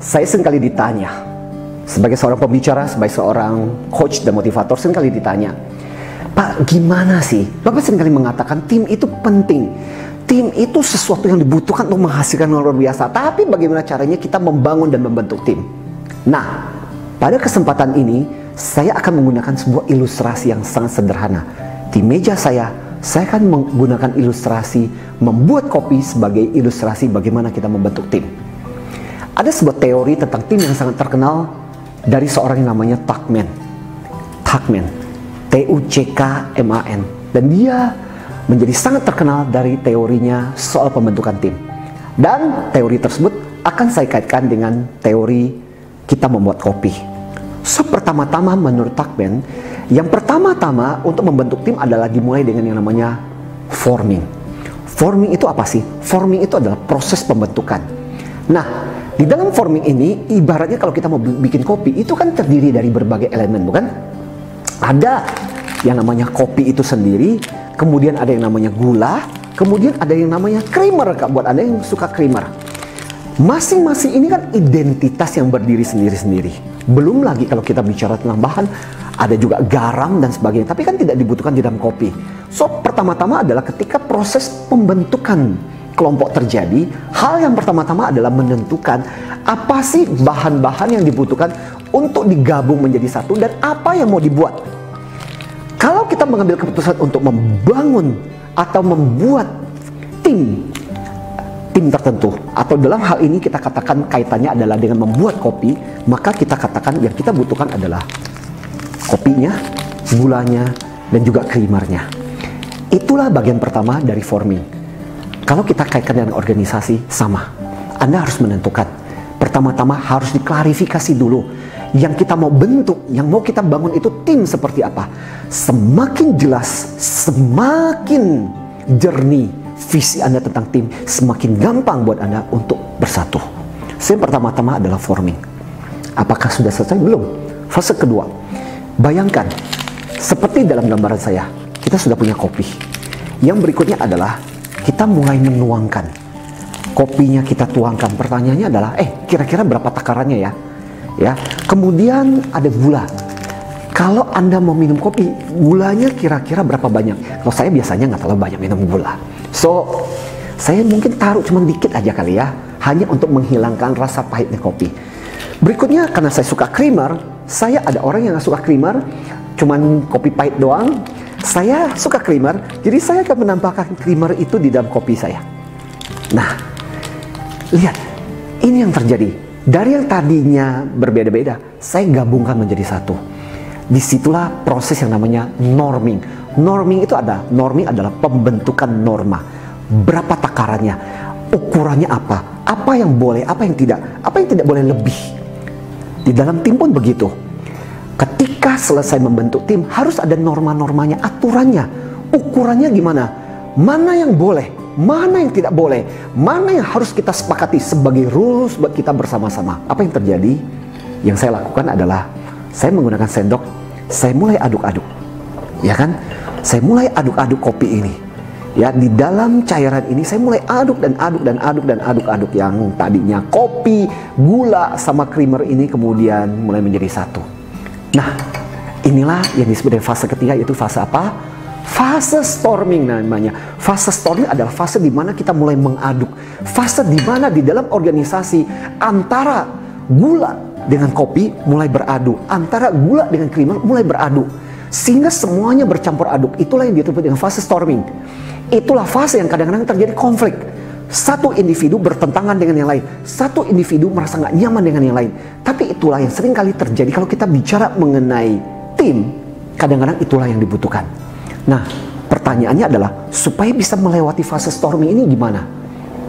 Saya seringkali ditanya, sebagai seorang pembicara, sebagai seorang coach dan motivator, seringkali ditanya, Pak, gimana sih? Bapak seringkali mengatakan tim itu penting. Tim itu sesuatu yang dibutuhkan untuk menghasilkan luar biasa. Tapi bagaimana caranya kita membangun dan membentuk tim? Nah, pada kesempatan ini, saya akan menggunakan sebuah ilustrasi yang sangat sederhana. Di meja saya akan menggunakan ilustrasi membuat kopi sebagai ilustrasi bagaimana kita membentuk tim. Ada sebuah teori tentang tim yang sangat terkenal dari seorang yang namanya Tuckman. Tuckman, T-U-C-K-M-A-N. Dan dia menjadi sangat terkenal dari teorinya soal pembentukan tim. Dan teori tersebut akan saya kaitkan dengan teori kita membuat kopi. So, pertama-tama menurut Tuckman, yang pertama-tama untuk membentuk tim adalah dimulai dengan yang namanya forming. Forming itu apa sih? Forming itu adalah proses pembentukan. Nah, di dalam forming ini, ibaratnya kalau kita mau bikin kopi, itu kan terdiri dari berbagai elemen, bukan? Ada yang namanya kopi itu sendiri, kemudian ada yang namanya gula, kemudian ada yang namanya creamer, Kak, buat Anda yang suka creamer. Masing-masing ini kan identitas yang berdiri sendiri-sendiri. Belum lagi kalau kita bicara tentang bahan, ada juga garam dan sebagainya, tapi kan tidak dibutuhkan di dalam kopi. So, pertama-tama adalah ketika proses pembentukan kelompok terjadi, hal yang pertama-tama adalah menentukan apa sih bahan-bahan yang dibutuhkan untuk digabung menjadi satu dan apa yang mau dibuat. Kalau kita mengambil keputusan untuk membangun atau membuat tim tertentu, atau dalam hal ini kita katakan kaitannya adalah dengan membuat kopi, maka kita katakan yang kita butuhkan adalah kopinya, gulanya, dan juga creamernya. Itulah bagian pertama dari forming. Kalau kita kaitkan dengan organisasi, sama. Anda harus menentukan. Pertama-tama harus diklarifikasi dulu. Yang kita mau bentuk, yang mau kita bangun itu tim seperti apa. Semakin jelas, semakin jernih visi Anda tentang tim, semakin gampang buat Anda untuk bersatu. So, yang pertama-tama adalah forming. Apakah sudah selesai? Belum. Fase kedua. Bayangkan, seperti dalam gambaran saya, kita sudah punya kopi. Yang berikutnya adalah kita mulai menuangkan. Kopinya kita tuangkan. Pertanyaannya adalah, kira-kira berapa takarannya ya? Ya. Kemudian ada gula. Kalau Anda mau minum kopi, gulanya kira-kira berapa banyak? Kalau saya biasanya nggak terlalu banyak minum gula. So, saya mungkin taruh cuma dikit aja kali ya. Hanya untuk menghilangkan rasa pahitnya kopi. Berikutnya, karena saya suka creamer, saya ada orang yang nggak suka creamer, cuman kopi pahit doang. Saya suka creamer, jadi saya akan menambahkan creamer itu di dalam kopi saya. Nah, lihat, ini yang terjadi. Dari yang tadinya berbeda-beda, saya gabungkan menjadi satu. Disitulah proses yang namanya norming. Norming adalah pembentukan norma. Berapa takarannya, ukurannya apa yang boleh, apa yang tidak boleh lebih. Di dalam tim pun begitu. Ketika selesai membentuk tim, harus ada norma-normanya, aturannya, ukurannya gimana, mana yang boleh, mana yang tidak boleh, mana yang harus kita sepakati sebagai rules buat kita bersama-sama. Apa yang terjadi? Yang saya lakukan adalah, saya menggunakan sendok, saya mulai aduk-aduk. Ya kan? Saya mulai aduk-aduk kopi ini. Ya, di dalam cairan ini saya mulai aduk dan aduk. Yang tadinya kopi, gula, sama creamer ini kemudian mulai menjadi satu. Nah, inilah yang disebut dengan fase ketiga, yaitu fase apa? Fase storming namanya. Fase storming adalah fase di mana kita mulai mengaduk. Fase di mana di dalam organisasi antara gula dengan kopi mulai beradu, antara gula dengan creamer mulai beradu, sehingga semuanya bercampur aduk. Itulah yang disebut dengan fase storming. Itulah fase yang kadang-kadang terjadi konflik. Satu individu bertentangan dengan yang lain. Satu individu merasa nggak nyaman dengan yang lain. Tapi itulah yang sering kali terjadi kalau kita bicara mengenai tim. Kadang-kadang itulah yang dibutuhkan. Nah, pertanyaannya adalah, supaya bisa melewati fase storming ini gimana?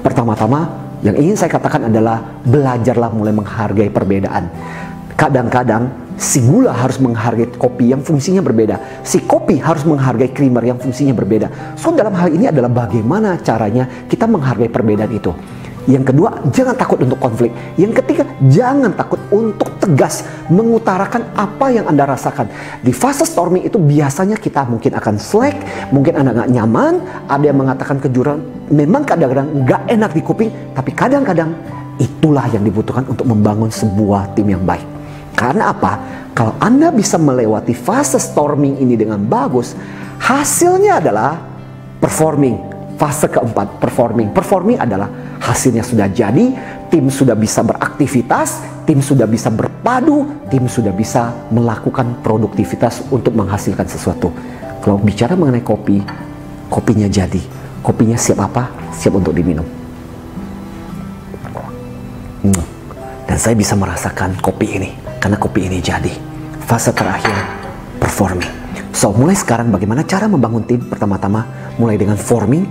Pertama-tama, yang ingin saya katakan adalah, belajarlah mulai menghargai perbedaan. Kadang-kadang si gula harus menghargai kopi yang fungsinya berbeda. Si kopi harus menghargai creamer yang fungsinya berbeda. So, dalam hal ini adalah bagaimana caranya kita menghargai perbedaan itu. Yang kedua, jangan takut untuk konflik. Yang ketiga, jangan takut untuk tegas mengutarakan apa yang Anda rasakan. Di fase storming itu biasanya kita mungkin akan slack, mungkin Anda nggak nyaman, ada yang mengatakan kejuran, memang kadang-kadang nggak enak di kuping, tapi kadang-kadang itulah yang dibutuhkan untuk membangun sebuah tim yang baik. Karena apa? Kalau Anda bisa melewati fase storming ini dengan bagus, hasilnya adalah performing. Fase keempat, performing. Performing adalah hasilnya sudah jadi, tim sudah bisa beraktivitas, tim sudah bisa berpadu, tim sudah bisa melakukan produktivitas untuk menghasilkan sesuatu. Kalau bicara mengenai kopi, kopinya jadi. Kopinya siap apa? Siap untuk diminum. Dan saya bisa merasakan kopi ini, karena kopi ini jadi. Fase terakhir, performing. So, mulai sekarang bagaimana cara membangun tim? Pertama-tama, mulai dengan forming,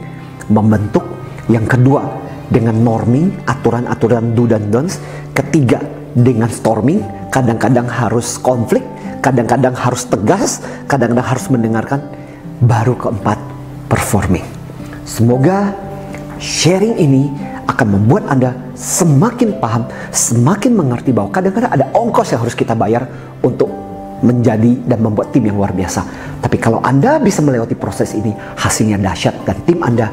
membentuk. Yang kedua, dengan norming, aturan-aturan do dan don'ts. Ketiga, dengan storming. Kadang-kadang harus konflik, kadang-kadang harus tegas, kadang-kadang harus mendengarkan. Baru keempat, performing. Semoga sharing ini akan membuat Anda semakin paham, semakin mengerti bahwa kadang-kadang ada ongkos yang harus kita bayar untuk menjadi dan membuat tim yang luar biasa. Tapi kalau Anda bisa melewati proses ini, hasilnya dahsyat dan tim Anda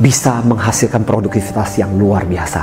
bisa menghasilkan produktivitas yang luar biasa.